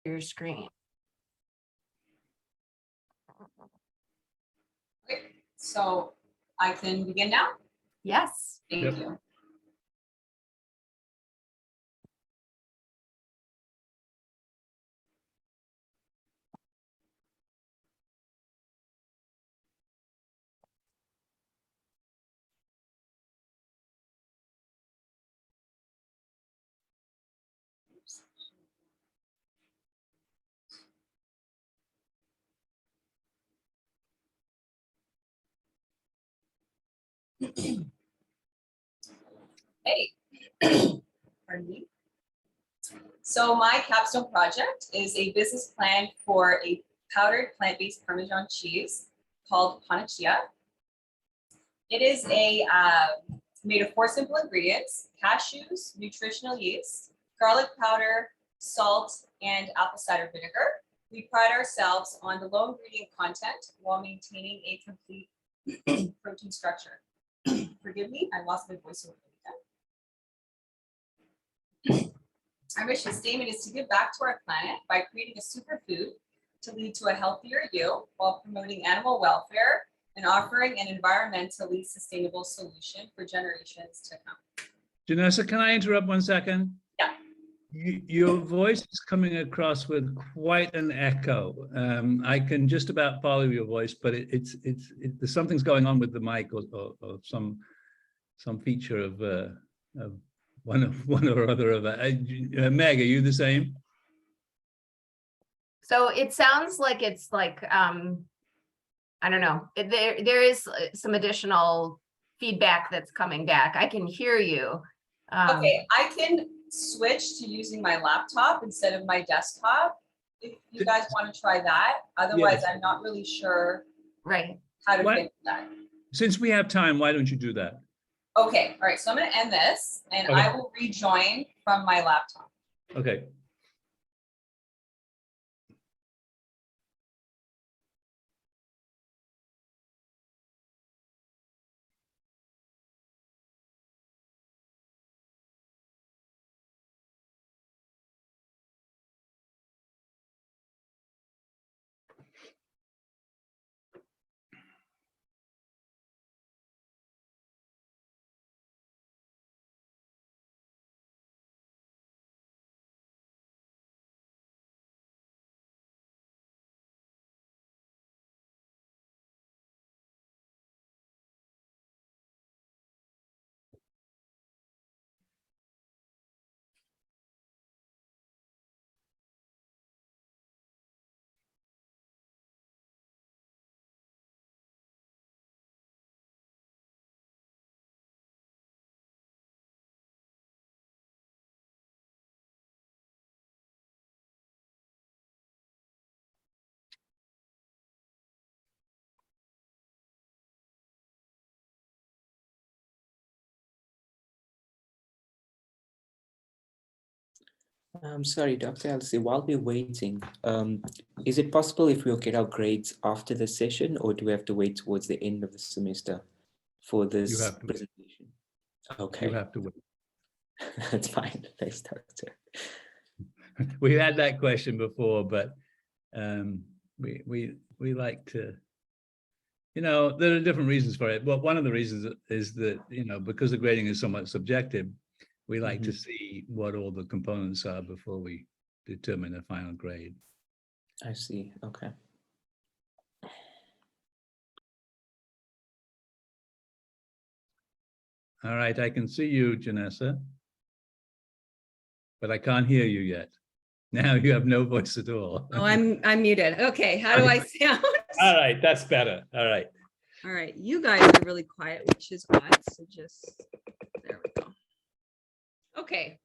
your screen. Okay, so I can begin now? Yes. Thank Yep. you. Hey, pardon me. So my capstone project is a business plan for a powdered plant-based Parmesan cheese called Panacheeza. It is made of 4 simple ingredients: cashews, nutritional yeast, garlic powder, salt, and apple cider vinegar. We pride ourselves on the low ingredient content while maintaining a complete protein structure. Forgive me, I lost my voice over the weekend. Our mission statement is to give back to our planet by creating a superfood to lead to a healthier you while promoting animal welfare and offering an environmentally sustainable solution for generations to come. Janessa, can I interrupt 1 second? Yeah. Your voice is coming across with quite an echo. I can just about follow your voice, but it's there's something's going on with the mic or some feature of one or other of it. Meg, are you the same? So it sounds like it's like, I don't know, there is some additional feedback that's coming back. I can hear you. Okay, I can switch to using my laptop instead of my desktop if you guys want to try that. Otherwise, Yes. I'm not really sure Right. how to What? fix that. Since we have time, why don't you do that? Okay, all right, so I'm going to end this and Okay. I will rejoin from my laptop. Okay. I'm sorry, Dr. Elsie, while we're waiting, is it possible if we'll get our grades after the session, or do we have to wait towards the end of the semester for this have to wait. presentation? Okay, You have to wait. that's fine. Thanks, Doctor. We had that question before, but we like to, there are different reasons for it. Well, one of the reasons is that, because the grading is somewhat subjective, we like to see what all the components are before we determine a final grade. I see. Okay. All right, I can see you, Janessa, but I can't hear you yet. Now you have no voice at all. Oh, I'm muted. Okay, how do I sound? All right, that's better. All right. All right, you guys are really quiet, which is odd. So just, there we go. Okay,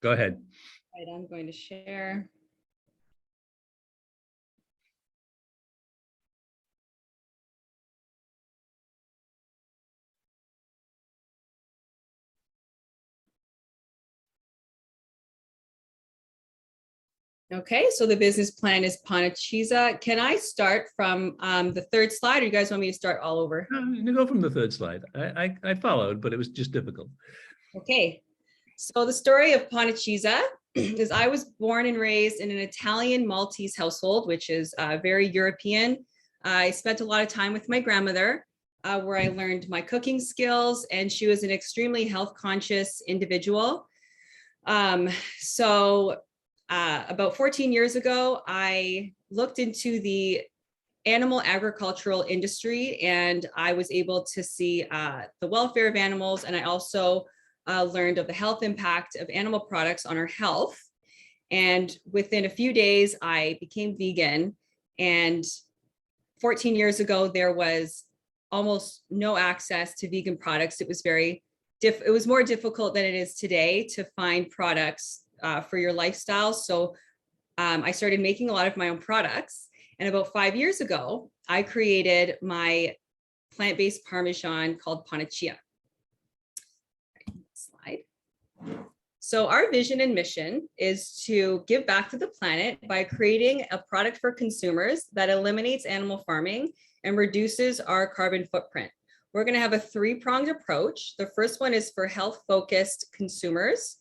Go ahead. right, I'm going to share. Okay, so the business plan is Panacheeza. Can I start from the third slide, or you guys want me to start all over? You go from the third slide. I followed, but it was just difficult. Okay, so the story of Panacheeza is I was born and raised in an Italian Maltese household, which is very European. I spent a lot of time with my grandmother, where I learned my cooking skills, and she was an extremely health conscious individual. About 14 years ago, I looked into the animal agricultural industry, and I was able to see the welfare of animals, and I also learned of the health impact of animal products on our health. And within a few days, I became vegan. And 14 years ago, there was almost no access to vegan products. It was it was more difficult than it is today to find products for your lifestyle. So I started making a lot of my own products. And about 5 years ago, I created my plant-based Parmesan called Panacheeza. Slide. So our vision and mission is to give back to the planet by creating a product for consumers that eliminates animal farming and reduces our carbon footprint. We're going to have a three-pronged approach. The first one is for health-focused consumers,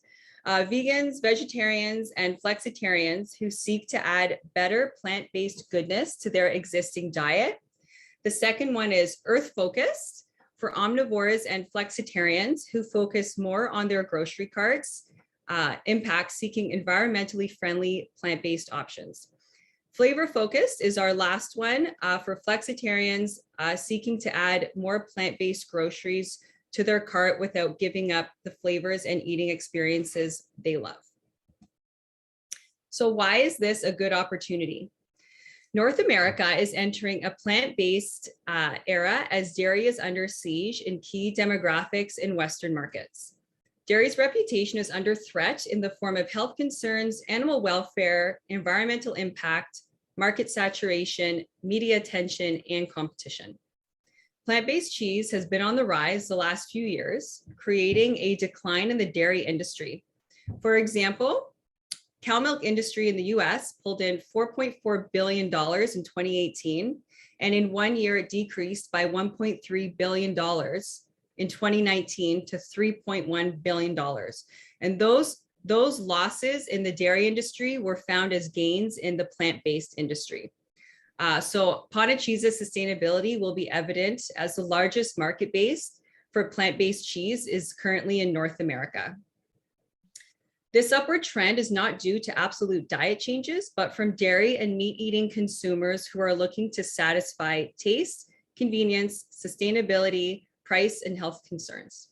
vegans, vegetarians, and flexitarians who seek to add better plant-based goodness to their existing diet. The second one is earth-focused for omnivores and flexitarians who focus more on their grocery carts, impact seeking environmentally friendly plant-based options. Flavor-focused is our last one for flexitarians seeking to add more plant-based groceries to their cart without giving up the flavors and eating experiences they love. So why is this a good opportunity? North America is entering a plant-based era as dairy is under siege in key demographics in Western markets. Dairy's reputation is under threat in the form of health concerns, animal welfare, environmental impact, market saturation, media attention, and competition. Plant-based cheese has been on the rise the last few years, creating a decline in the dairy industry. For example, cow milk industry in the US pulled in $4.4 billion in 2018, and in 1 year it decreased by $1.3 billion in 2019 to $3.1 billion. And those losses in the dairy industry were found as gains in the plant-based industry. So Panacheeza's sustainability will be evident as the largest market base for plant-based cheese is currently in North America. This upward trend is not due to absolute diet changes, but from dairy and meat-eating consumers who are looking to satisfy taste, convenience, sustainability, price, and health concerns.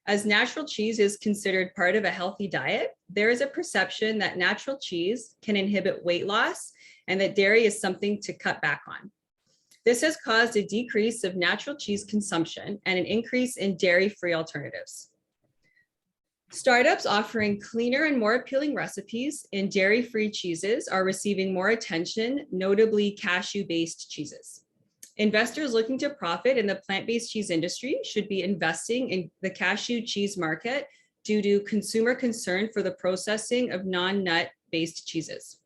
As natural cheese is considered part of a healthy diet, there is a perception that natural cheese can inhibit weight loss and that dairy is something to cut back on. This has caused a decrease of natural cheese consumption and an increase in dairy-free alternatives. Startups offering cleaner and more appealing recipes in dairy-free cheeses are receiving more attention, notably cashew-based cheeses. Investors looking to profit in the plant-based cheese industry should be investing in the cashew cheese market due to consumer concern for the processing of non-nut-based cheeses.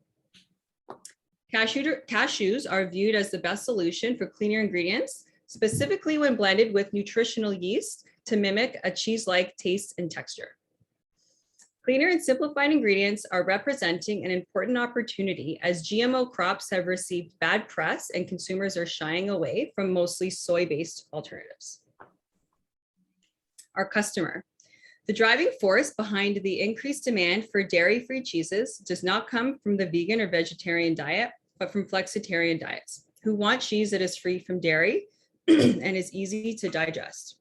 Cashews are viewed as the best solution for cleaner ingredients, specifically when blended with nutritional yeast to mimic a cheese-like taste and texture. Cleaner and simplified ingredients are representing an important opportunity as GMO crops have received bad press and consumers are shying away from mostly soy-based alternatives. Our customer. The driving force behind the increased demand for dairy-free cheeses does not come from the vegan or vegetarian diet, but from flexitarian diets who want cheese that is free from dairy and is easy to digest.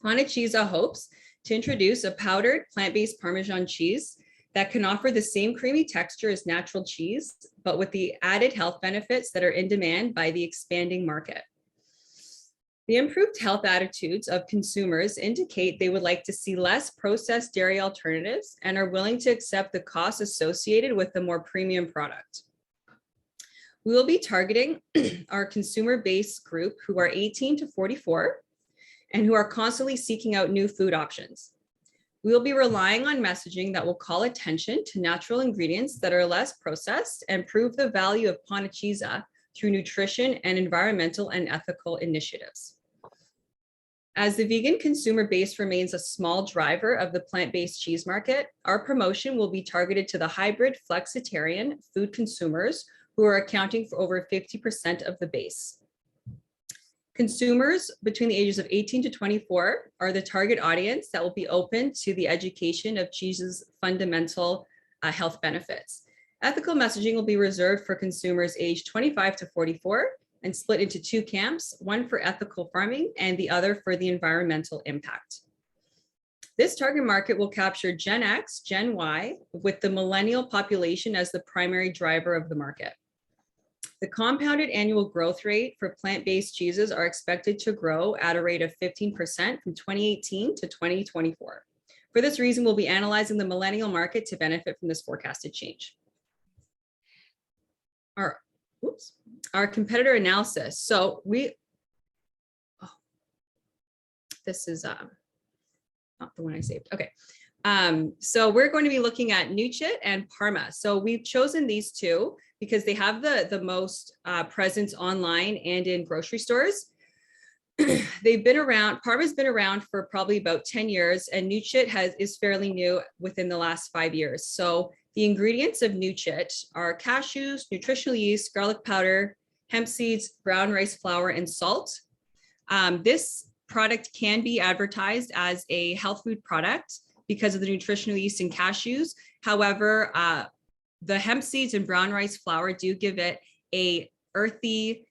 Panacheeza hopes to introduce a powdered plant-based Parmesan cheese that can offer the same creamy texture as natural cheese, but with the added health benefits that are in demand by the expanding market. The improved health attitudes of consumers indicate they would like to see less processed dairy alternatives and are willing to accept the costs associated with a more premium product. We will be targeting our consumer base group who are 18 to 44 and who are constantly seeking out new food options. We will be relying on messaging that will call attention to natural ingredients that are less processed and prove the value of Panacheeza through nutrition and environmental and ethical initiatives. As the vegan consumer base remains a small driver of the plant-based cheese market, our promotion will be targeted to the hybrid flexitarian food consumers who are accounting for over 50% of the base. Consumers between the ages of 18 to 24 are the target audience that will be open to the education of cheese's fundamental health benefits. Ethical messaging will be reserved for consumers aged 25 to 44 and split into two camps, one for ethical farming and the other for the environmental impact. This target market will capture Gen X, Gen Y, with the millennial population as the primary driver of the market. The compounded annual growth rate for plant-based cheeses are expected to grow at a rate of 15% from 2018 to 2024. For this reason, we'll be analyzing the millennial market to benefit from this forecasted change. Our competitor analysis. So this is not the one I saved. Okay. So we're going to be looking at Nuchit and Parma. So we've chosen these two because they have the most presence online and in grocery stores. They've been around, Parma's been around for probably about 10 years and Nuchit is fairly new within the last 5 years. So the ingredients of Nuchit are cashews, nutritional yeast, garlic powder, hemp seeds, brown rice flour, and salt. This product can be advertised as a health food product because of the nutritional yeast and cashews. However, the hemp seeds and brown rice flour do give it a earthy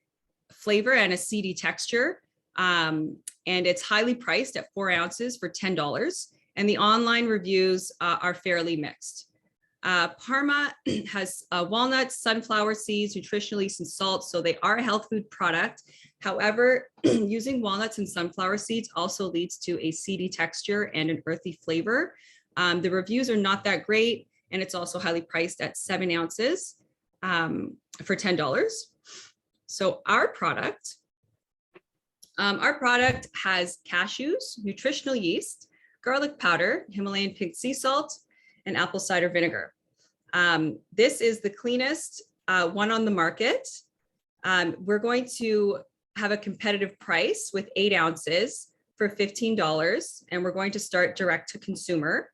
flavor and a seedy texture. And it's highly priced at 4 ounces for $10. And the online reviews are fairly mixed. Parma has walnuts, sunflower seeds, nutritional yeast, and salt, so they are a health food product. However, using walnuts and sunflower seeds also leads to a seedy texture and an earthy flavor. The reviews are not that great, and it's also highly priced at 7 ounces for $10. So our product has cashews, nutritional yeast, garlic powder, Himalayan pink sea salt, and apple cider vinegar. This is the cleanest one on the market. We're going to have a competitive price with 8 ounces for $15, and we're going to start direct to consumer.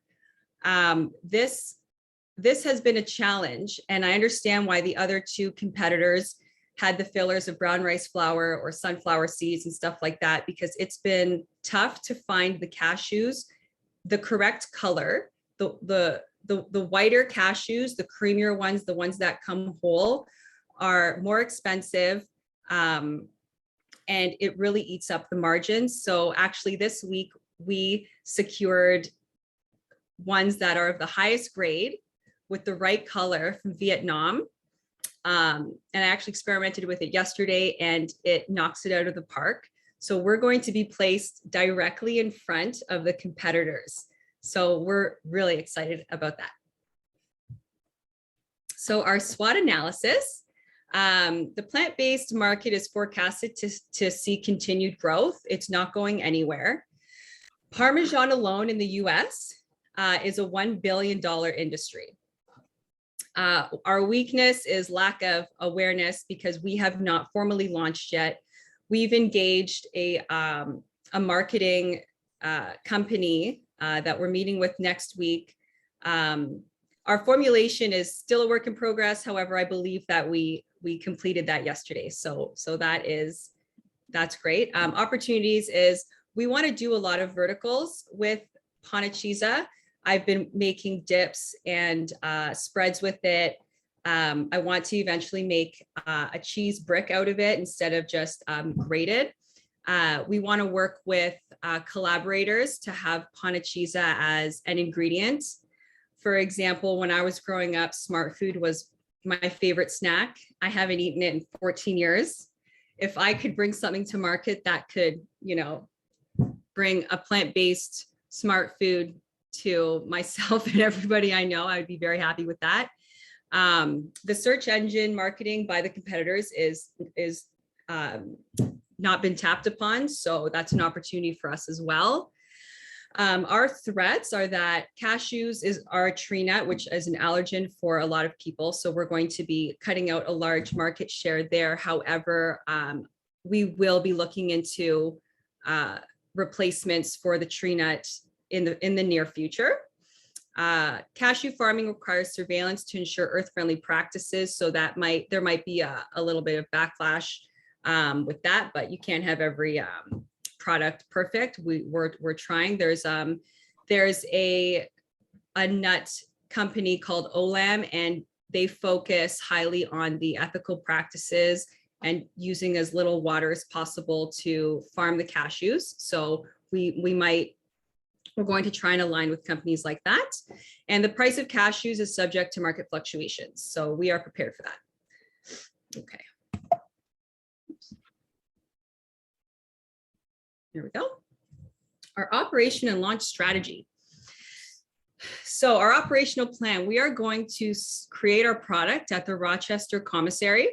This has been a challenge, and I understand why the other two competitors had the fillers of brown rice flour or sunflower seeds and stuff like that, because it's been tough to find the cashews, the correct color, the whiter cashews, the creamier ones, the ones that come whole, are more expensive, and it really eats up the margins. So actually this week we secured ones that are of the highest grade with the right color from Vietnam. And I actually experimented with it yesterday and it knocks it out of the park. So we're going to be placed directly in front of the competitors. So we're really excited about that. So our SWOT analysis, the plant-based market is forecasted to see continued growth. It's not going anywhere. Parmesan alone in the US is a $1 billion industry. Our weakness is lack of awareness because we have not formally launched yet. We've engaged a marketing company that we're meeting with next week. Our formulation is still a work in progress. However, I believe that we completed that yesterday. So that's great. Opportunities is we want to do a lot of verticals with Panacheeza. I've been making dips and spreads with it. I want to eventually make a cheese brick out of it instead of just grated. We want to work with collaborators to have Panacheeza as an ingredient. For example, when I was growing up, Smart Food was my favorite snack. I haven't eaten it in 14 years. If I could bring something to market that could, bring a plant-based Smart Food to myself and everybody I know, I would be very happy with that. The search engine marketing by the competitors is not been tapped upon, so that's an opportunity for us as well. Our threats are that cashews are a tree nut, which is an allergen for a lot of people, so we're going to be cutting out a large market share there. However, we will be looking into replacements for the tree nut in the near future. Cashew farming requires surveillance to ensure earth-friendly practices, so that there might be a little bit of backlash with that, but you can't have every product perfect. We're trying. There's a nut company called Olam, and they focus highly on the ethical practices and using as little water as possible to farm the cashews. So we're going to try and align with companies like that. And the price of cashews is subject to market fluctuations. So we are prepared for that. Okay. Here we go. Our operation and launch strategy. So our operational plan, we are going to create our product at the Rochester Commissary.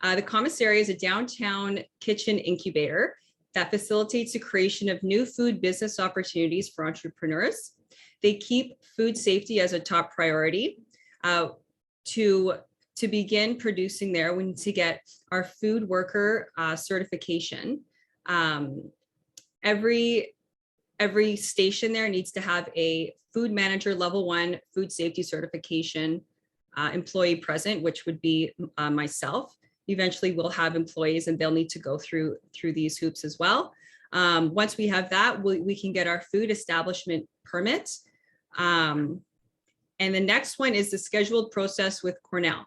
The commissary is a downtown kitchen incubator that facilitates the creation of new food business opportunities for entrepreneurs. They keep food safety as a top priority. To begin producing there, we need to get our food worker certification. Every station there needs to have a food manager level 1 food safety certification employee present, which would be myself. Eventually we'll have employees and they'll need to go through these hoops as well. Once we have that, we can get our food establishment permit. And the next one is the scheduled process with Cornell.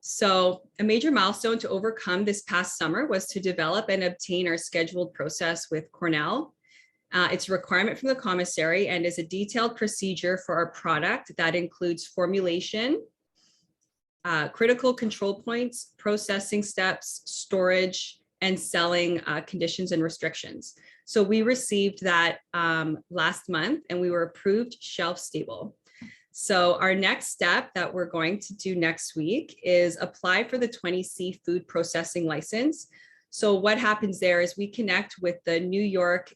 So a major milestone to overcome this past summer was to develop and obtain our scheduled process with Cornell. It's a requirement from the commissary and is a detailed procedure for our product that includes formulation, critical control points, processing steps, storage, and selling conditions and restrictions. So we received that last month and we were approved shelf stable. So our next step that we're going to do next week is apply for the 20C food processing license. So what happens there is we connect with the New York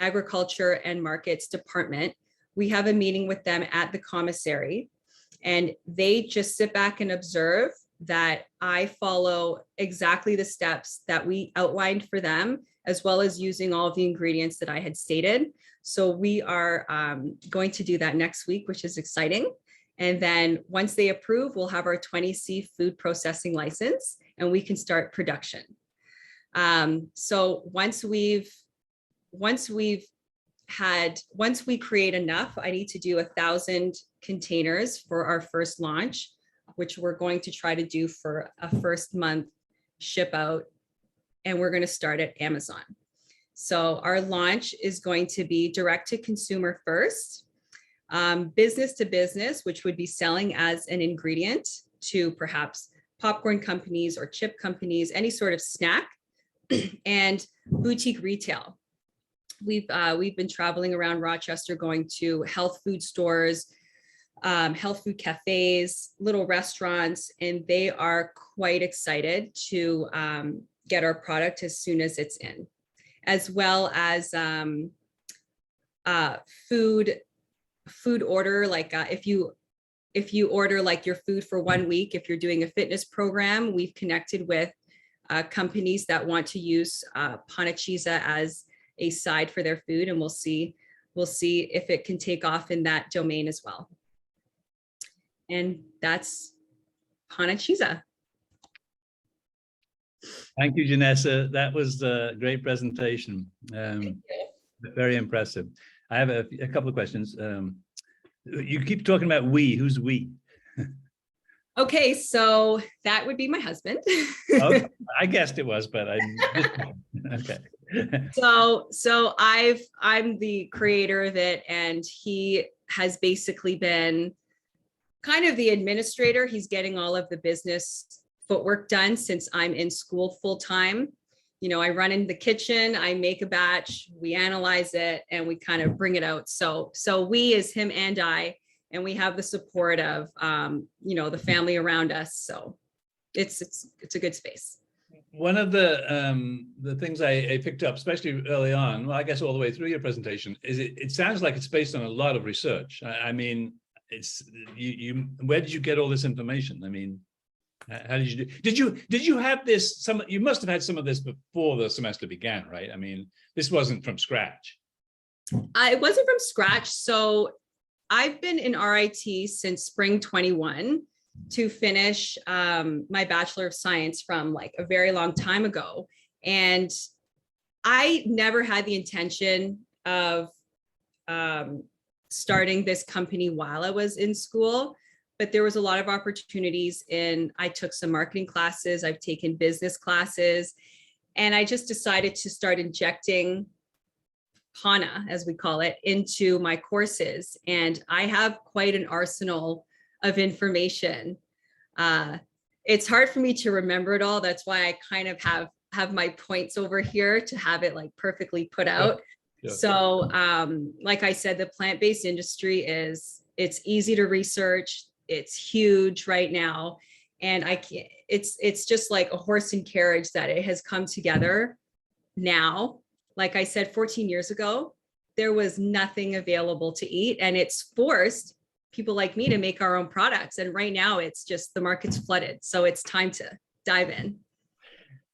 Agriculture and Markets Department. We have a meeting with them at the commissary, and they just sit back and observe that I follow exactly the steps that we outlined for them, as well as using all of the ingredients that I had stated. So we are going to do that next week, which is exciting. And then once they approve, we'll have our 20C food processing license and we can start production. So once we create enough, I need to do 1,000 containers for our first launch, which we're going to try to do for a first month ship out. And we're going to start at Amazon. So our launch is going to be direct to consumer first, business to business, which would be selling as an ingredient to perhaps popcorn companies or chip companies, any sort of snack, and boutique retail. We've been traveling around Rochester, going to health food stores, health food cafes, little restaurants, and they are quite excited to get our product as soon as it's in, as well as food order, like if you order like your food for 1 week, if you're doing a fitness program, we've connected with companies that want to use Panacheeza as a side for their food, and we'll see if it can take off in that domain as well. And that's Panacheeza. Thank you, Janessa. That was a great presentation. Very impressive. I have a couple of questions. You keep talking about we. Who's we? Okay, so that would be my husband. Okay, I guessed it was, but okay. So I'm the creator of it, and he has basically been kind of the administrator. He's getting all of the business footwork done since I'm in school full time. You know, I run in the kitchen, I make a batch, we analyze it, and we kind of bring it out. So we is him and I, and we have the support of you know, the family around us. So it's a good space. One of the things I picked up, especially early on, well, I guess all the way through your presentation, is it sounds like it's based on a lot of research. I mean, it's you where did you get all this information? I mean, How did you do? Did you have this, you must have had some of this before the semester began, right? I mean, this wasn't from scratch. It wasn't from scratch. So I've been in RIT since spring 21 to finish my Bachelor of Science from like a very long time ago. And I never had the intention of starting this company while I was in school, but there was a lot of opportunities I took some marketing classes, I've taken business classes, and I just decided to start injecting Pana, as we call it, into my courses. And I have quite an arsenal of information. It's hard for me to remember it all. That's why I kind of have my points over here to have it like perfectly put out. Yeah. So like I said, the plant-based industry it's easy to research. It's huge right now. And it's just like a horse and carriage that it has come together now. Like I said, 14 years ago, there was nothing available to eat, and it's forced people like me to make our own products. And right now it's just the market's flooded. So it's time to dive in.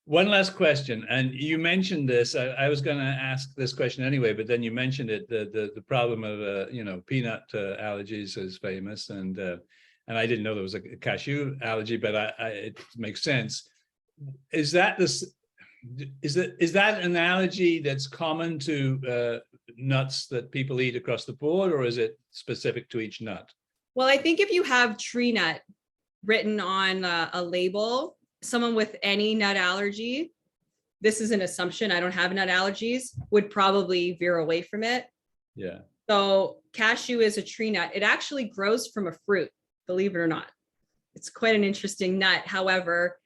One last question, and you mentioned this. I was going to ask this question anyway, but then you mentioned it. The problem of peanut allergies is famous, and I didn't know there was a cashew allergy, but it makes sense. Is that an allergy that's common to nuts that people eat across the board, or is it specific to each nut? Well, I think if you have tree nut written on a label, someone with any nut allergy, this is an assumption, I don't have nut allergies, would probably veer away from it. Yeah. So cashew is a tree nut. It actually grows from a fruit, believe it or not. It's quite an interesting nut. However,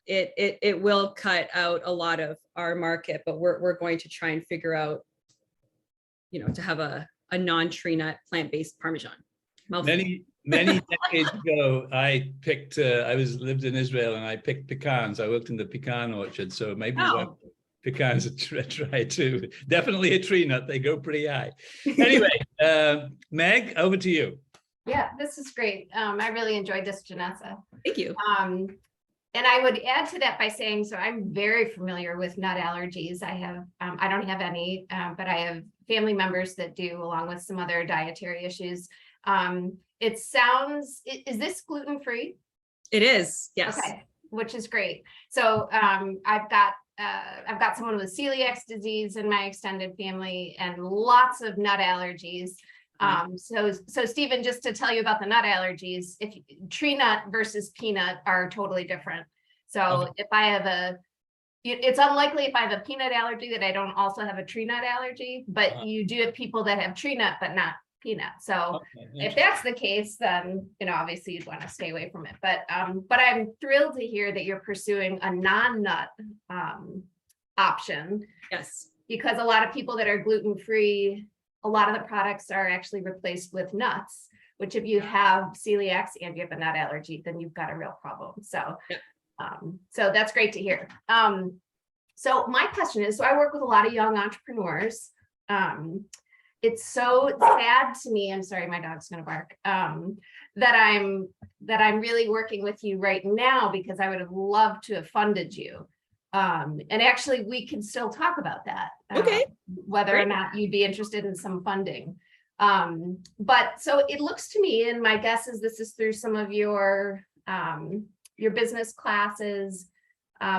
it will cut out a lot of our market, but we're going to try and figure out, to have a non-tree nut plant-based Parmesan. Many decades ago, I lived in Israel and I picked pecans. I worked in the pecan orchard, so maybe pecans are try too. Definitely a tree nut. They go pretty high. Anyway, Meg, over to you. Yeah, this is great. I really enjoyed this, Janessa. Thank you. And I would add to that by saying, so I'm very familiar with nut allergies. I don't have any, but I have family members that do, along with some other dietary issues. It sounds, is this gluten-free? It is, yes. Okay, which is great. So I've got someone with celiac disease in my extended family and lots of nut allergies. So Stephen, just to tell you about the nut allergies, tree nut versus peanut are totally different. So if I have it's unlikely if I have a peanut allergy that I don't also have a tree nut allergy, but you do have people that have tree nut, but not peanut. So if that's the case, then, obviously you'd want to stay away from it. But I'm thrilled to hear that you're pursuing a non-nut option. Yes. Because a lot of people that are gluten-free, a lot of the products are actually replaced with nuts, which if you have celiac and you have a nut allergy, then you've got a real problem. So, so that's great to hear. So my question is, so I work with a lot of young entrepreneurs. It's so sad to me, I'm sorry, my dog's gonna bark, that I'm really working with you right now because I would have loved to have funded you. And actually we can still talk about that. Okay. Whether or not you'd be interested in some funding. But so it looks to me, and my guess is this is through some of your business classes,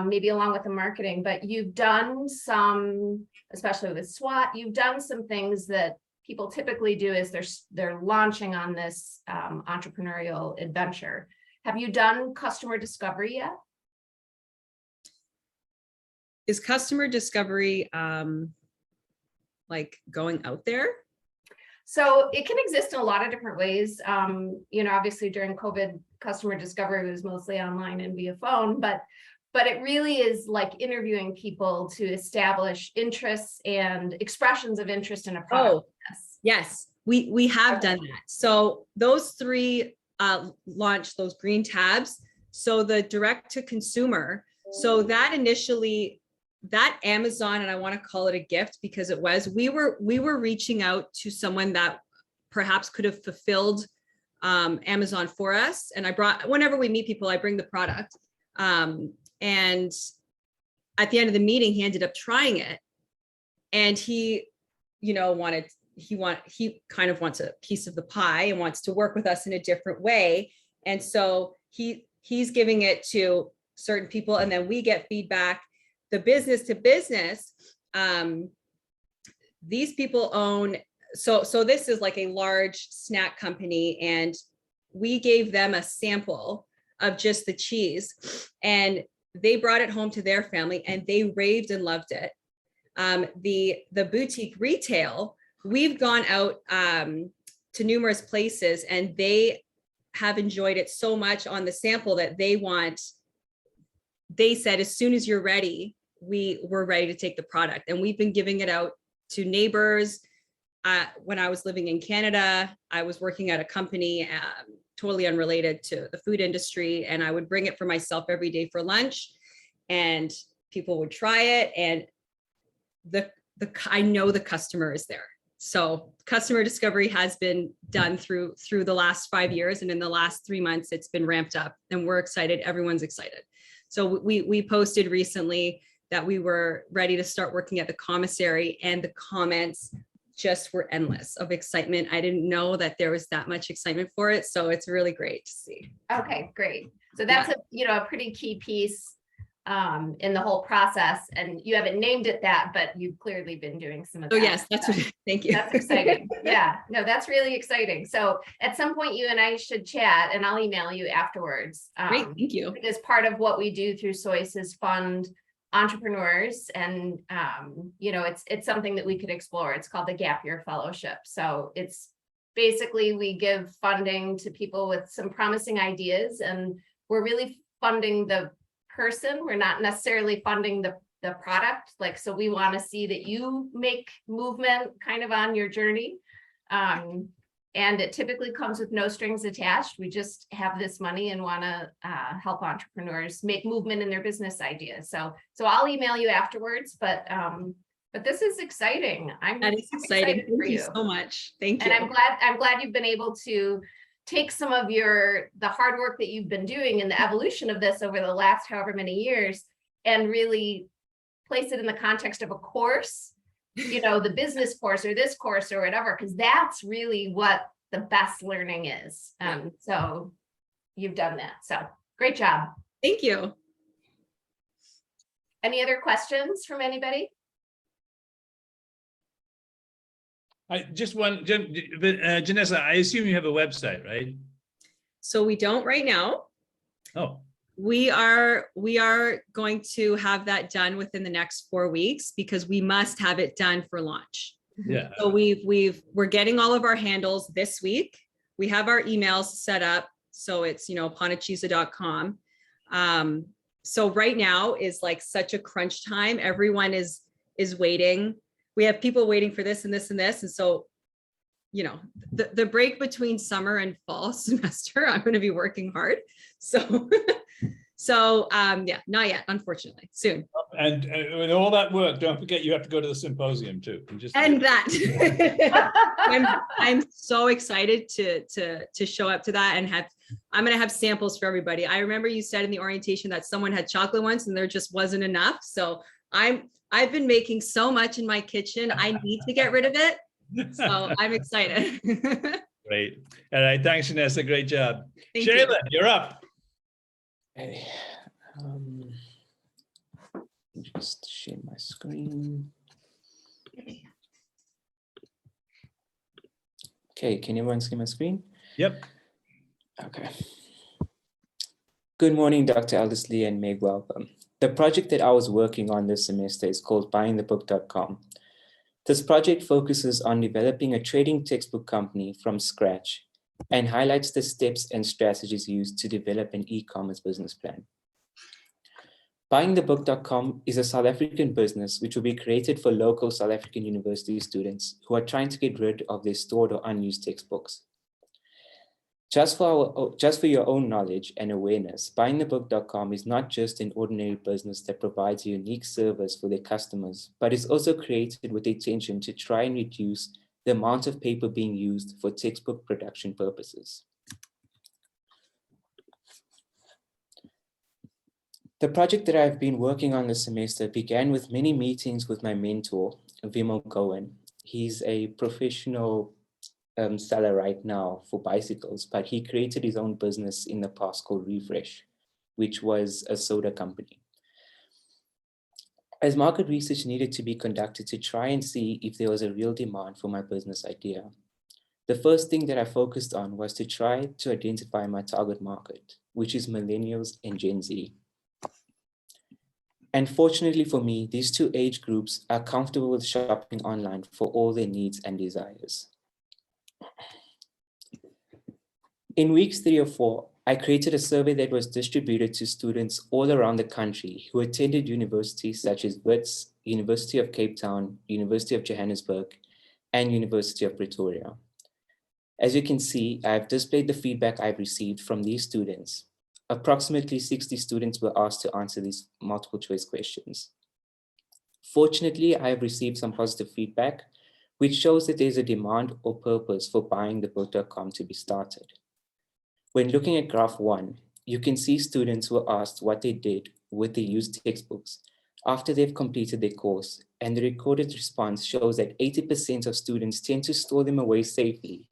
maybe along with the marketing, but you've done some, especially with SWAT, you've done some things that people typically do is they're launching on this entrepreneurial adventure. Have you done customer discovery yet? Is customer discovery like going out there? So it can exist in a lot of different ways. Obviously during COVID, customer discovery was mostly online and via phone, but it really is like interviewing people to establish interests and expressions of interest in a product. Oh, yes, we have done that. So those three launched those green tabs. So the direct to consumer. So that initially, that Amazon, and I want to call it a gift because we were reaching out to someone that perhaps could have fulfilled Amazon for us. And whenever we meet people, I bring the product. And at the end of the meeting, he ended up trying it. And he, you know, he kind of wants a piece of the pie and wants to work with us in a different way. And so he's giving it to certain people, and then we get feedback. The business to business, these people own, so this is like a large snack company, and we gave them a sample of just the cheese, and they brought it home to their family and they raved and loved it. The boutique retail, we've gone out to numerous places, and they have enjoyed it so much on the sample that they said, as soon as you're ready, we're ready to take the product. And we've been giving it out to neighbors. When I was living in Canada, I was working at a company totally unrelated to the food industry, and I would bring it for myself every day for lunch, and people would try it, and I know the customer is there. So customer discovery has been done through the last 5 years, and in the last 3 months, it's been ramped up, and we're excited. Everyone's excited. So we posted recently that we were ready to start working at the commissary, and the comments just were endless of excitement. I didn't know that there was that much excitement for it. So it's really great to see. Okay, great. So that's a pretty key piece in the whole process, and you haven't named it that, but you've clearly been doing some of that. Oh yes, that's what, thank you. That's exciting. Yeah, no, that's really exciting. So at some point you and I should chat, and I'll email you afterwards. Great, thank you. Because part of what we do through SOIS is fund entrepreneurs, and it's something that we could explore. It's called the Gap Year Fellowship. So it's basically, we give funding to people with some promising ideas, and we're really funding the person. We're not necessarily funding the product. Like, so we want to see that you make movement kind of on your journey. And it typically comes with no strings attached. We just have this money and want to help entrepreneurs make movement in their business ideas. So I'll email you afterwards, but this is exciting. That is exciting. Thank you so much. Thank you. And I'm glad you've been able to take some of the hard work that you've been doing in the evolution of this over the last however many years, and really place it in the context of a course, the business course or this course or whatever, because that's really what the best learning is. So you've done that. So great job. Thank you. Any other questions from anybody? Janessa, I assume you have a website, right? So we don't right now. Oh. We are going to have that done within the next 4 weeks, because we must have it done for launch. Yeah. So we're getting all of our handles this week. We have our emails set up. So it's, panacheeza.com. So right now is like such a crunch time. Everyone is waiting. We have people waiting for this and this and this. And so, the break between summer and fall semester, I'm going to be working hard. So, yeah, not yet, unfortunately, soon. And with all that work, don't forget you have to go to the symposium too. And that I'm so excited to show up to that, and I'm going to have samples for everybody. I remember you said in the orientation that someone had chocolate once and there just wasn't enough. So I've been making so much in my kitchen. I need to get rid of it. So I'm excited. Great. All right. Thanks, Janessa. Great job. Thank Shailen, you. You're up. Okay. Just share my screen. Okay, can everyone see my screen? Yep. Okay. Good morning, Dr. Eldersley and Meg, welcome. The project that I was working on this semester is called buyingthebook.com. This project focuses on developing a trading textbook company from scratch and highlights the steps and strategies used to develop an e-commerce business plan. Buyingthebook.com is a South African business which will be created for local South African university students who are trying to get rid of their stored or unused textbooks. Just for your own knowledge and awareness, buyingthebook.com is not just an ordinary business that provides a unique service for their customers, but is also created with the intention to try and reduce the amount of paper being used for textbook production purposes. The project that I've been working on this semester began with many meetings with my mentor, Vimo Cohen. He's a professional seller right now for bicycles, but he created his own business in the past called Refresh, which was a soda company. As market research needed to be conducted to try and see if there was a real demand for my business idea, the first thing that I focused on was to try to identify my target market, which is millennials and Gen Z. And fortunately for me, these two age groups are comfortable with shopping online for all their needs and desires. In weeks 3 or 4, I created a survey that was distributed to students all around the country who attended universities such as Wits, University of Cape Town, University of Johannesburg, and University of Pretoria. As you can see, I've displayed the feedback I've received from these students. Approximately 60 students were asked to answer these multiple choice questions. Fortunately, I have received some positive feedback, which shows that there's a demand or purpose for buying the book.com to be started. When looking at graph 1, you can see students were asked what they did with the used textbooks after they've completed their course, and the recorded response shows that 80% of students tend to store them away safely.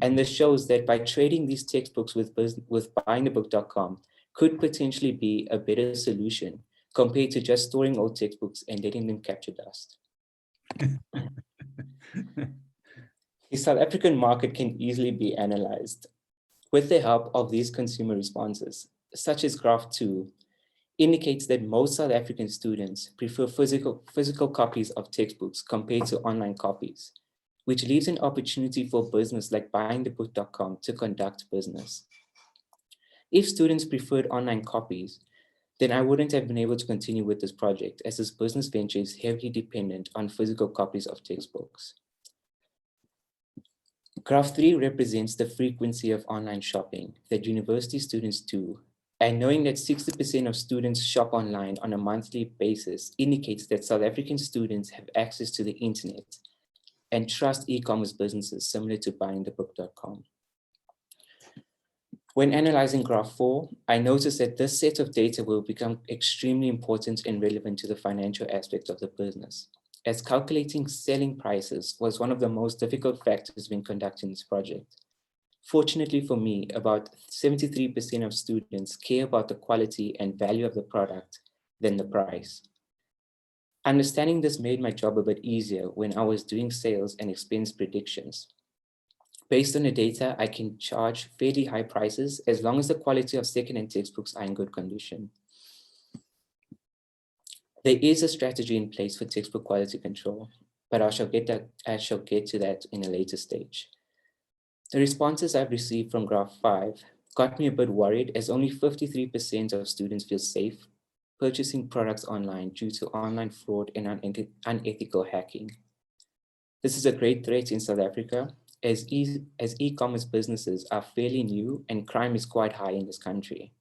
And this shows that by trading these textbooks with buyingthebook.com could potentially be a better solution compared to just storing old textbooks and letting them capture dust. The South African market can easily be analyzed. With the help of these consumer responses, such as graph 2, indicates that most South African students prefer physical copies of textbooks compared to online copies, which leaves an opportunity for business like buyingthebook.com to conduct business. If students preferred online copies, then I wouldn't have been able to continue with this project, as this business venture is heavily dependent on physical copies of textbooks. Graph 3 represents the frequency of online shopping that university students do, and knowing that 60% of students shop online on a monthly basis indicates that South African students have access to the internet and trust e-commerce businesses similar to buyingthebook.com. When analyzing graph 4, I noticed that this set of data will become extremely important and relevant to the financial aspect of the business, as calculating selling prices was one of the most difficult factors when conducting this project. Fortunately for me, about 73% of students care about the quality and value of the product than the price. Understanding this made my job a bit easier when I was doing sales and expense predictions. Based on the data, I can charge fairly high prices as long as the quality of second-hand textbooks are in good condition. There is a strategy in place for textbook quality control, but I shall get to that in a later stage. The responses I've received from graph 5 got me a bit worried, as only 53% of students feel safe purchasing products online due to online fraud and unethical hacking. This is a great threat in South Africa, as e-commerce businesses are fairly new and crime is quite high in this country.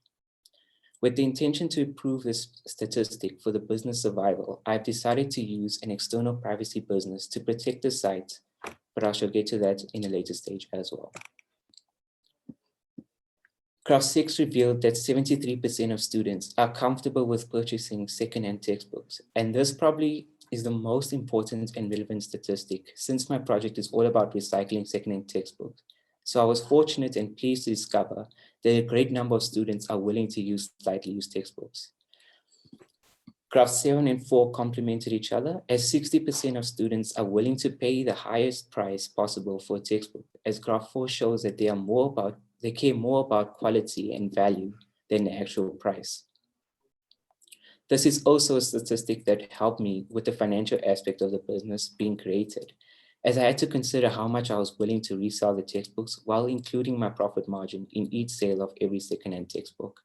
With the intention to improve this statistic for the business survival, I've decided to use an external privacy business to protect the site, but I shall get to that in a later stage as well. Graph 6 revealed that 73% of students are comfortable with purchasing second-hand textbooks, and this probably is the most important and relevant statistic, since my project is all about recycling second-hand textbooks. So I was fortunate and pleased to discover that a great number of students are willing to use slightly used textbooks. Graph 7 and 4 complemented each other, as 60% of students are willing to pay the highest price possible for a textbook, as graph 4 shows that they care more about quality and value than the actual price. This is also a statistic that helped me with the financial aspect of the business being created, as I had to consider how much I was willing to resell the textbooks while including my profit margin in each sale of every second-hand textbook.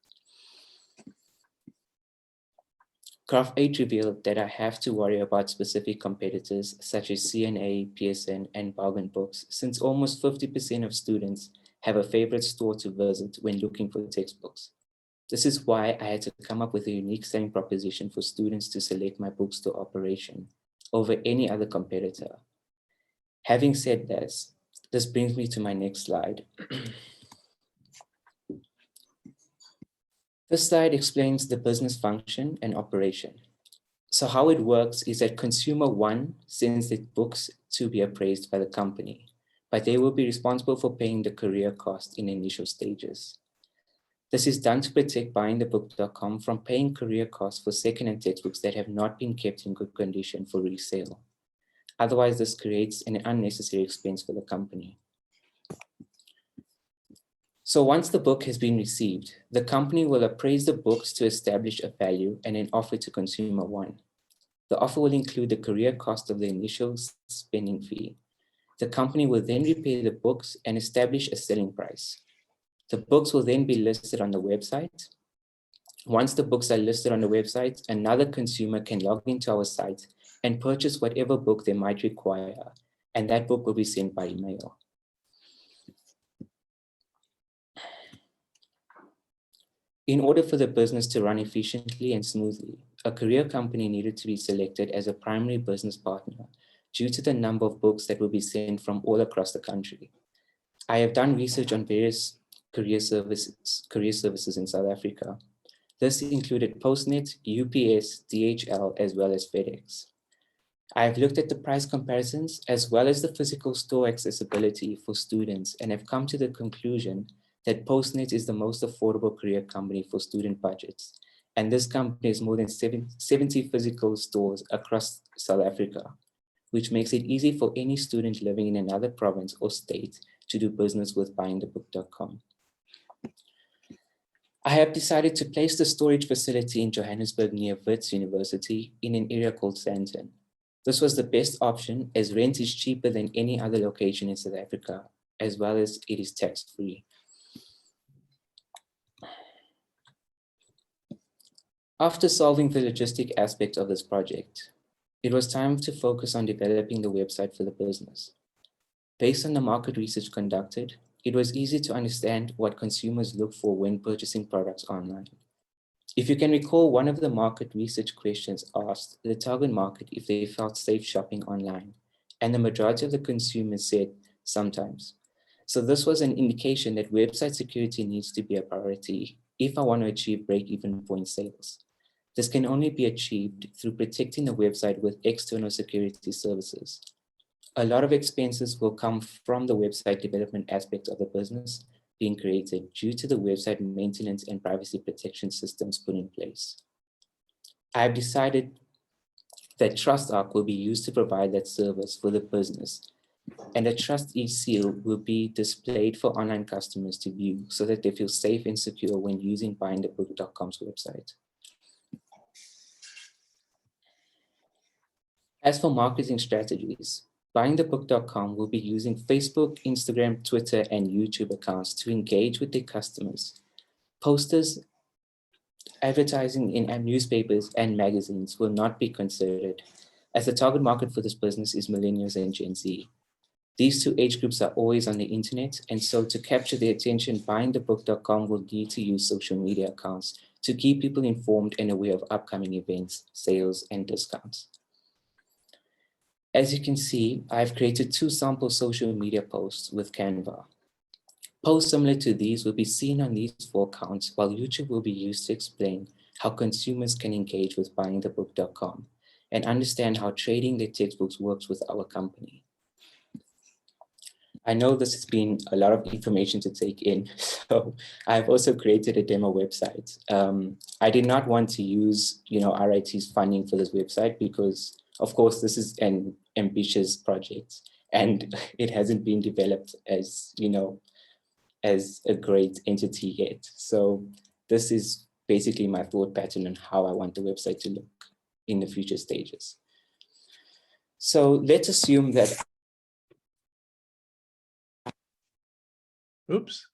Graph 8 revealed that I have to worry about specific competitors such as CNA, PSN, and Bargain Books, since almost 50% of students have a favorite store to visit when looking for textbooks. This is why I had to come up with a unique selling proposition for students to select my bookstore operation over any other competitor. Having said this brings me to my next slide. This slide explains the business function and operation. So how it works is that consumer one sends the books to be appraised by the company, but they will be responsible for paying the courier cost in initial stages. This is done to protect buyingthebook.com from paying courier costs for second-hand textbooks that have not been kept in good condition for resale. Otherwise, this creates an unnecessary expense for the company. So once the book has been received, the company will appraise the books to establish a value and then offer it to consumer one. The offer will include the courier cost of the initial spending fee. The company will then repay the books and establish a selling price. The books will then be listed on the website. Once the books are listed on the website, another consumer can log into our site and purchase whatever book they might require, and that book will be sent by email. In order for the business to run efficiently and smoothly, a courier company needed to be selected as a primary business partner due to the number of books that will be sent from all across the country. I have done research on various courier services in South Africa. This included Postnet, UPS, DHL, as well as FedEx. I have looked at the price comparisons as well as the physical store accessibility for students and have come to the conclusion that Postnet is the most affordable courier company for student budgets. And this company has more than 70 physical stores across South Africa, which makes it easy for any student living in another province or state to do business with buyingthebook.com. I have decided to place the storage facility in Johannesburg near Wits University in an area called Sandton. This was the best option as rent is cheaper than any other location in South Africa, as well as it is tax-free. After solving the logistic aspect of this project, it was time to focus on developing the website for the business. Based on the market research conducted, it was easy to understand what consumers look for when purchasing products online. If you can recall, one of the market research questions asked the target market if they felt safe shopping online, and the majority of the consumers said sometimes. So this was an indication that website security needs to be a priority if I want to achieve break-even point sales. This can only be achieved through protecting the website with external security services. A lot of expenses will come from the website development aspect of the business being created due to the website maintenance and privacy protection systems put in place. I have decided that TrustArc will be used to provide that service for the business, and a Trust e-seal will be displayed for online customers to view so that they feel safe and secure when using buyingthebook.com's website. As for marketing strategies, buyingthebook.com will be using Facebook, Instagram, Twitter, and YouTube accounts to engage with their customers. Posters, advertising in newspapers and magazines will not be considered, as the target market for this business is millennials and Gen Z. These two age groups are always on the internet, and so to capture their attention, buyingthebook.com will need to use social media accounts to keep people informed and aware of upcoming events, sales, and discounts. As you can see, I've created 2 sample social media posts with Canva. Posts similar to these will be seen on these 4 accounts, while YouTube will be used to explain how consumers can engage with buyingthebook.com and understand how trading their textbooks works with our company. I know this has been a lot of information to take in, so I've also created a demo website. I did not want to use, RIT's funding for this website because, of course, this is an ambitious project and it hasn't been developed as, as a great entity yet. So this is basically my thought pattern on how I want the website to look in the future stages. So let's assume that. Oops.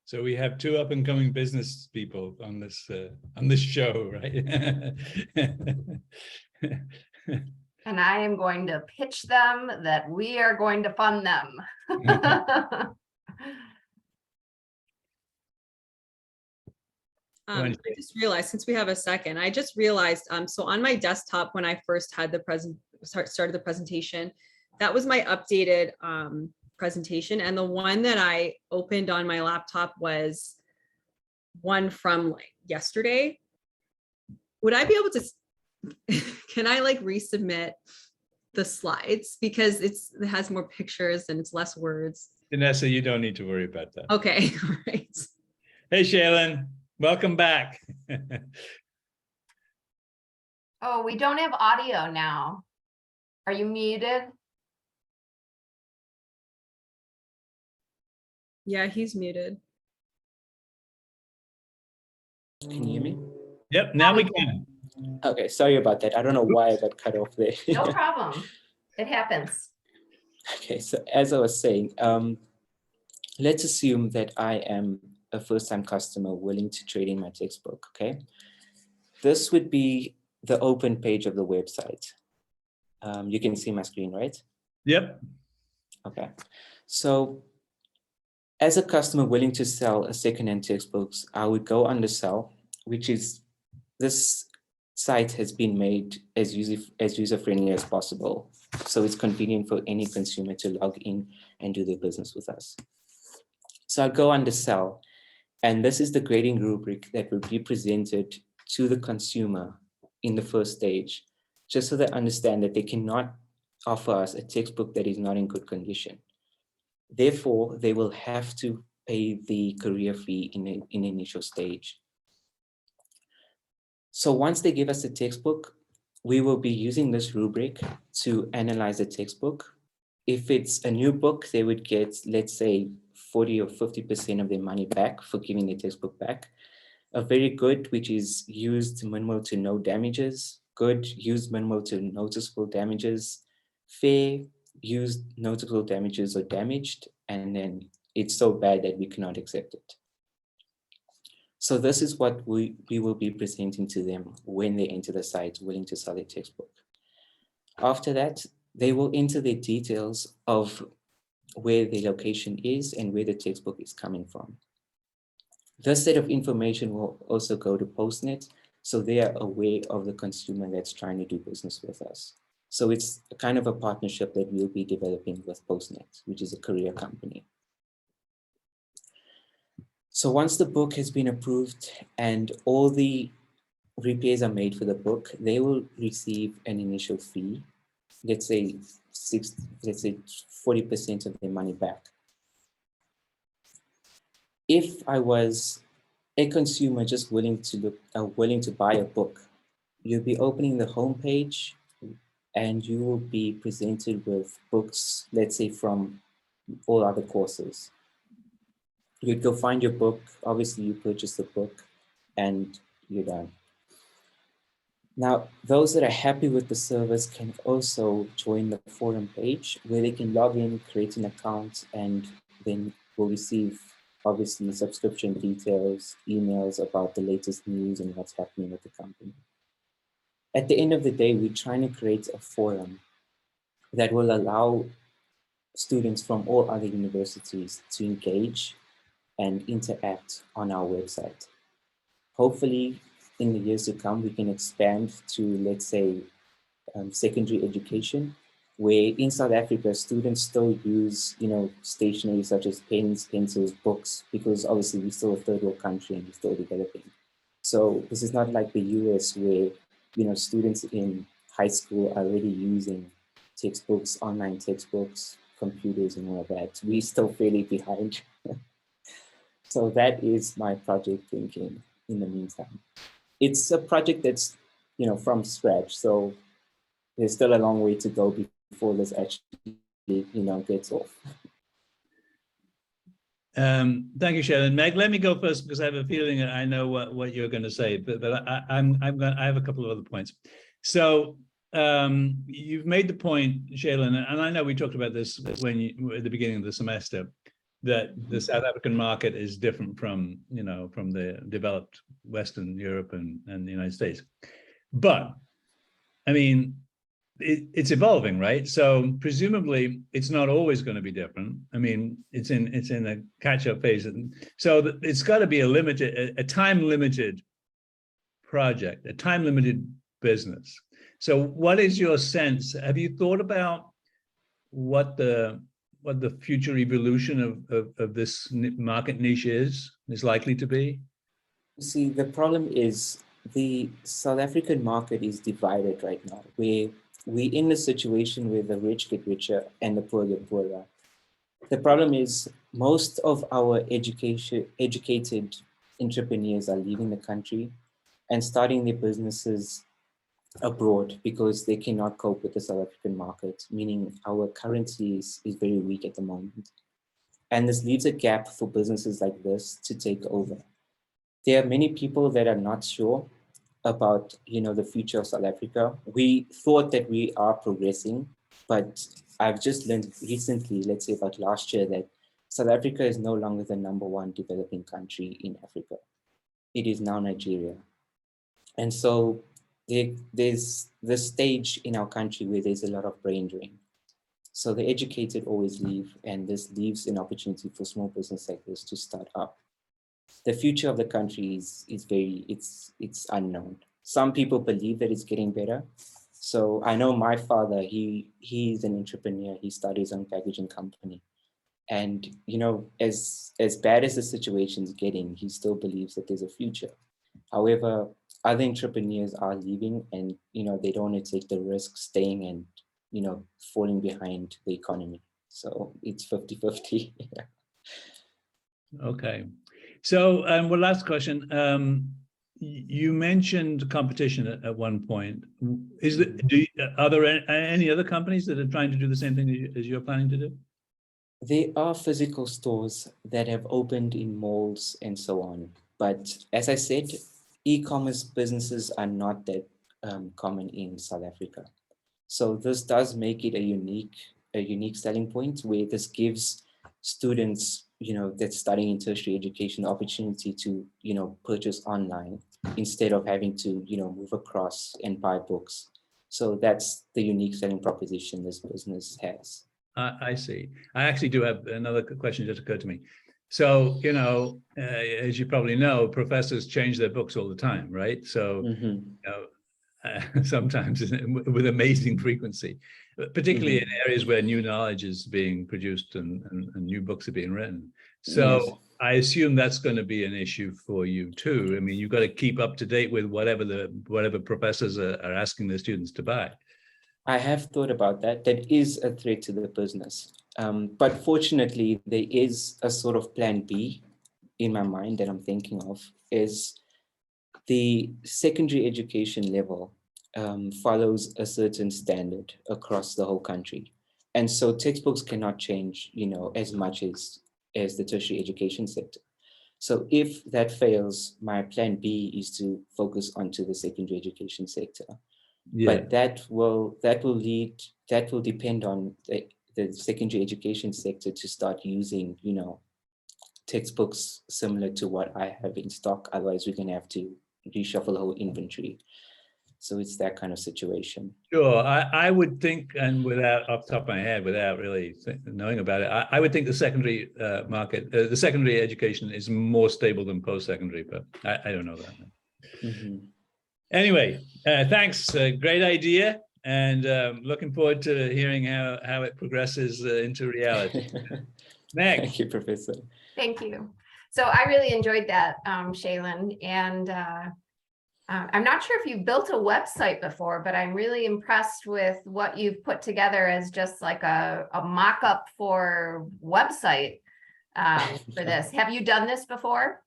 So we have 2 up and coming business people on this show, right? And I am going to pitch them that we are going to fund them. I just realized, since we have a second, I just realized, so on my desktop, when I first had the started the presentation, that was my updated presentation. And the one that I opened on my laptop was one from like yesterday. Would I be able to, can I like resubmit the slides? Because it has more pictures and it's less words. Janessa, you don't need to worry about that. Okay, all right. Hey, Shailen, welcome back. Oh, we don't have audio now. Are you muted? Yeah, he's muted. Can you hear me? Yep, now we can. Okay, sorry about that. I don't know why I got cut off there. No problem. It happens. Okay, so as I was saying, let's assume that I am a first-time customer willing to trade in my textbook, okay? This would be the open page of the website. You can see my screen, right? Yep. Okay, so as a customer willing to sell a second-hand textbooks, I would go under sell, which is, this site has been made as user-friendly as possible. So it's convenient for any consumer to log in and do their business with us. So I'll go under sell, and this is the grading rubric that will be presented to the consumer in the first stage, just so they understand that they cannot offer us a textbook that is not in good condition. Therefore, they will have to pay the courier fee in the initial stage. So once they give us the textbook, we will be using this rubric to analyze the textbook. If it's a new book, they would get, let's say, 40 or 50% of their money back for giving the textbook back. A very good, which is used minimal to no damages. Good, used minimal to noticeable damages. Fair, used noticeable damages or damaged. And then it's so bad that we cannot accept it. So this is what we will be presenting to them when they enter the site willing to sell their textbook. After that, they will enter the details of where the location is and where the textbook is coming from. This set of information will also go to Postnet, so they are aware of the consumer that's trying to do business with us. So it's a kind of a partnership that we'll be developing with Postnet, which is a courier company. So once the book has been approved and all the repairs are made for the book, they will receive an initial fee, let's say 40% of their money back. If I was a consumer just willing to buy a book, you'll be opening the homepage and you will be presented with books, let's say from all other courses. You'd go find your book, obviously you purchase the book and you're done. Now, those that are happy with the service can also join the forum page where they can log in, create an account, and then will receive obviously subscription details, emails about the latest news and what's happening with the company. At the end of the day, we're trying to create a forum that will allow students from all other universities to engage and interact on our website. Hopefully, in the years to come, we can expand to, let's say, secondary education, where in South Africa, students still use, stationery such as pens, pencils, books, because obviously we're still a third world country and we're still developing. So this is not like the US where, students in high school are already using textbooks, online textbooks, computers and all of that. We're still fairly behind. So that is my project thinking in the meantime. It's a project that's, from scratch. So there's still a long way to go before this actually, gets off. Thank you, Shailen. Meg, let me go first because I have a feeling that I know what you're going to say, but I have a couple of other points. So you've made the point, Shailen, and I know we talked about this at the beginning of the semester, that the South African market is different from, from the developed Western Europe and the United States. But I mean, it's evolving, right? So presumably it's not always going to be different. I mean, it's in a catch-up phase, and so it's got to be a time-limited project, a time-limited business. So what is your sense? Have you thought about what the future evolution of this market niche is likely to be? See, the problem is the South African market is divided right now. We're in a situation where the rich get richer and the poor get poorer. The problem is most of our educated entrepreneurs are leaving the country and starting their businesses abroad because they cannot cope with the South African market, meaning our currency is very weak at the moment. And this leaves a gap for businesses like this to take over. There are many people that are not sure about, the future of South Africa. We thought that we are progressing, but I've just learned recently, let's say about last year, that South Africa is no longer the #1 developing country in Africa. It is now Nigeria. And so there's this stage in our country where there's a lot of brain drain. So the educated always leave, and this leaves an opportunity for small business sectors to start up. The future of the country is it's unknown. Some people believe that it's getting better. So I know my father, he's an entrepreneur. He started his own packaging company. And, as bad as the situation's getting, he still believes that there's a future. However, other entrepreneurs are leaving and, they don't want to take the risk staying and, falling behind the economy. So it's 50-50. Okay. So, well, last question. You mentioned competition at one point. Are there any other companies that are trying to do the same thing as you're planning to do? There are physical stores that have opened in malls and so on. But as I said, e-commerce businesses are not that common in South Africa. So this does make it a unique selling point where this gives students, that's studying in tertiary education, the opportunity to, purchase online instead of having to, move across and buy books. So that's the unique selling proposition this business has. I see. I actually do have another question just occurred to me. So, as you probably know, professors change their books all the time, right? So, sometimes with amazing frequency, particularly in areas where new knowledge is being produced and new books are being written. So yes. I assume that's going to be an issue for you too. I mean, you've got to keep up to date with whatever professors are asking their students to buy. I have thought about that. That is a threat to the business. But fortunately, there is a sort of plan B in my mind that I'm thinking of, is the secondary education level follows a certain standard across the whole country. And so textbooks cannot change, as much as the tertiary education sector. So if that fails, my plan B is to focus onto the secondary education sector. Yeah. But that will depend on the secondary education sector to start using, textbooks similar to what I have in stock. Otherwise, we're going to have to reshuffle the whole inventory. So it's that kind of situation. Sure. I would think, and without off the top of my head, without really knowing about it, I would think the secondary market, the secondary education is more stable than post-secondary, but I don't know that. Mm-hmm. Anyway, thanks. Great idea. And looking forward to hearing how it progresses into reality. Next. Thank you, Professor. Thank you. So I really enjoyed that, Shailen. And I'm not sure if you've built a website before, but I'm really impressed with what you've put together as just like a mock-up for website for this. Have you done this before?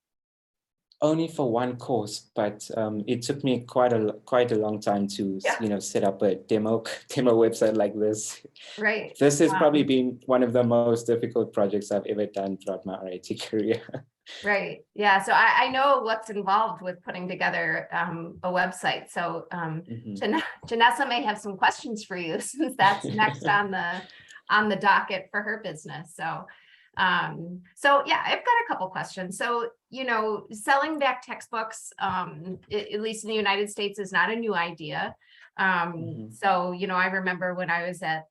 Only for one course, but it took me quite a long time to set up a demo website like this. Right. This has probably been one of the most difficult projects I've ever done throughout my RIT career. Right. Yeah. So I know what's involved with putting together a website. So Janessa may have some questions for you since that's next on the docket for her business. So yeah, I've got a couple questions. So, selling back textbooks, at least in the United States, is not a new idea. So, I remember when I was at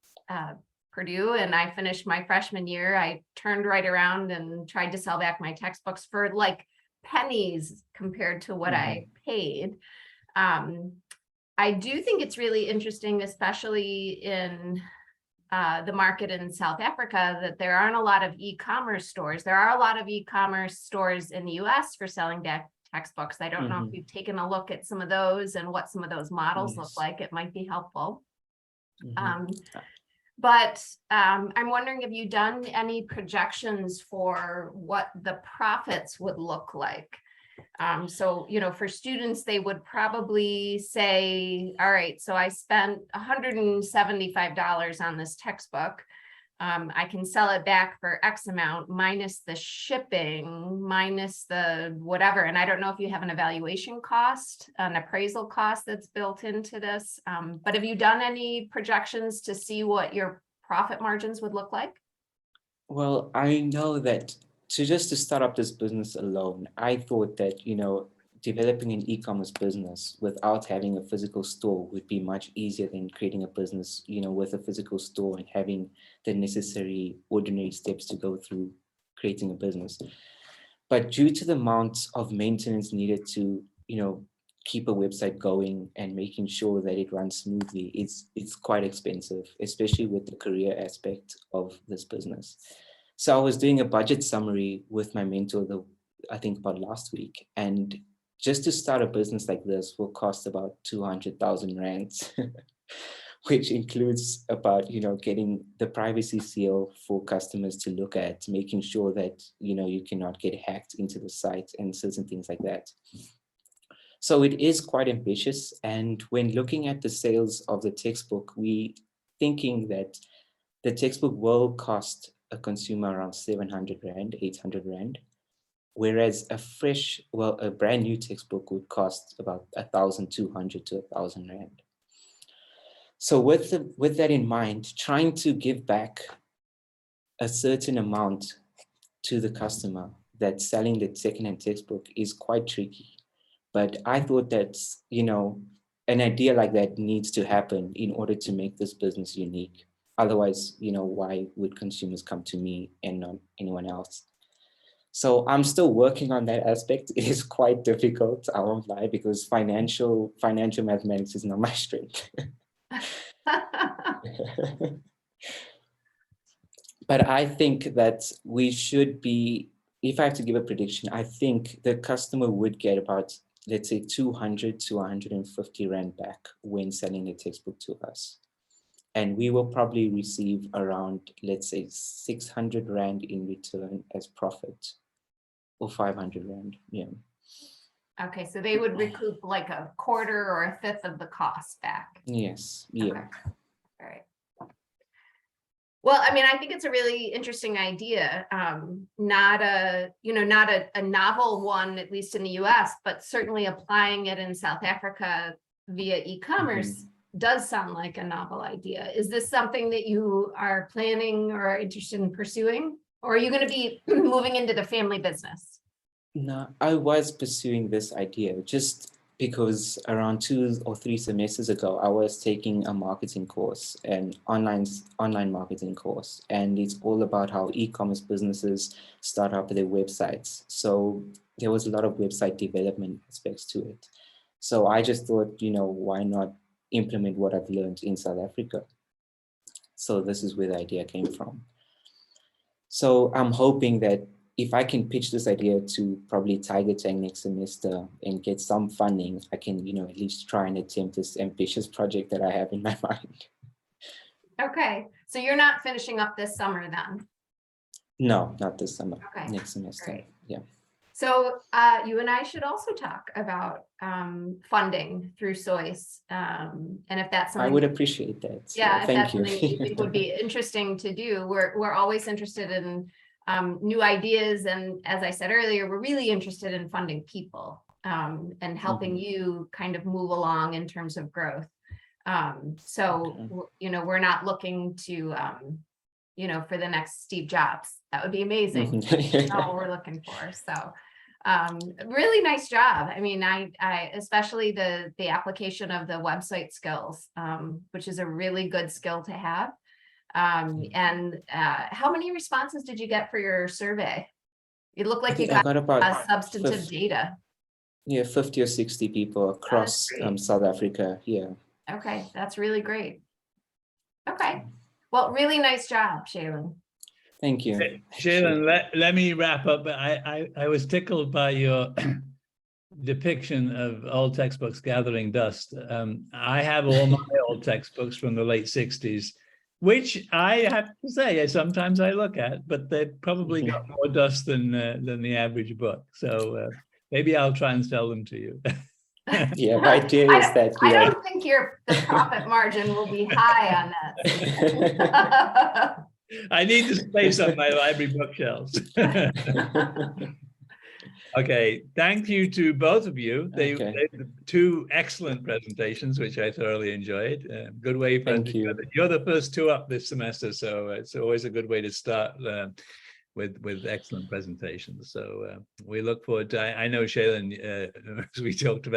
Purdue and I finished my freshman year, I turned right around and tried to sell back my textbooks for like pennies compared to what I paid. I do think it's really interesting, especially in the market in South Africa, that there aren't a lot of e-commerce stores. There are a lot of e-commerce stores in the US for selling textbooks. I don't know if you've taken a look at some of those and what some of those models look like. It might be helpful. But I'm wondering, have you done any projections for what the profits would look like? So, for students, they would probably say, all right, so I spent $175 on this textbook. I can sell it back for X amount minus the shipping, minus the whatever. And I don't know if you have an evaluation cost, an appraisal cost that's built into this. But have you done any projections to see what your profit margins would look like? Well, I know that to start up this business alone, I thought that, developing an e-commerce business without having a physical store would be much easier than creating a business, with a physical store and having the necessary ordinary steps to go through creating a business. But due to the amount of maintenance needed to, keep a website going and making sure that it runs smoothly, it's quite expensive, especially with the career aspect of this business. So I was doing a budget summary with my mentor, I think about last week, and just to start a business like this will cost about 200,000 rands, which includes about, getting the privacy seal for customers to look at, making sure that, you cannot get hacked into the site and certain things like that. So it is quite ambitious. And when looking at the sales of the textbook, we thinking that the textbook will cost a consumer around 700 rand, 800 rand, whereas a brand new textbook would cost about 1,200 to 1,000 rand. So with that in mind, trying to give back a certain amount to the customer that's selling the secondhand textbook is quite tricky. But I thought that, an idea like that needs to happen in order to make this business unique. Otherwise, why would consumers come to me and not anyone else? So I'm still working on that aspect. It is quite difficult, I won't lie, because financial mathematics is not my strength. But I think that we should be, if I have to give a prediction, I think the customer would get about, let's say, 200 to 150 rand back when selling the textbook to us. And we will probably receive around, let's say, 600 rand in return as profit, or 500 rand, yeah. Okay, so they would recoup like a quarter or a fifth of the cost back. Yes, yeah. Okay. All right. Well, I mean, I think it's a really interesting idea. Not a novel one, at least in the US, but certainly applying it in South Africa via e-commerce does sound like a novel idea. Is this something that you are planning or interested in pursuing? Or are you going to be moving into the family business? No, I was pursuing this idea just because around 2 or 3 semesters ago, I was taking a marketing course, an online marketing course, and it's all about how e-commerce businesses start up their websites. So there was a lot of website development aspects to it. So I just thought, why not implement what I've learned in South Africa? So this is where the idea came from. So I'm hoping that if I can pitch this idea to probably Tiger Tank next semester and get some funding, I can, at least try and attempt this ambitious project that I have in my mind. Okay, so you're not finishing up this summer then? No, not this summer. Okay. Next semester. Great. Yeah. So you and I should also talk about funding through SOIS, and if that's something I would appreciate that. Yeah, if thank that's you. something you think would be interesting to do. We're always interested in new ideas, and as I said earlier, we're really interested in funding people and helping you kind of move along in terms of growth. So we're not looking to for the next Steve Jobs. That would be amazing. That's not what we're looking for. So Really nice job. I mean, I especially the application of the website skills, which is a really good skill to have. And how many responses did you get for your survey? It looked like you I got got about substantive data. 50 or 60 people across great. South Africa. Yeah. Okay, that's really great. Okay, well, really nice job, Shailen. Thank you. Shailen, let me wrap up. But I was tickled by your depiction of old textbooks gathering dust. I have all my old textbooks from the late 60s, which I have to say, sometimes I look at, but they've probably got more dust than the average book. So maybe I'll try and sell them to you. Yeah, my idea is that I don't think the profit margin will be high on that. I need the space on my library bookshelves. Okay, thank you to both of you. They two excellent presentations, which I thoroughly enjoyed. Good way for us to go. You're the first two up this semester, so it's always a good way to start with excellent presentations. So we look forward to. I know Shailen, as we talked about.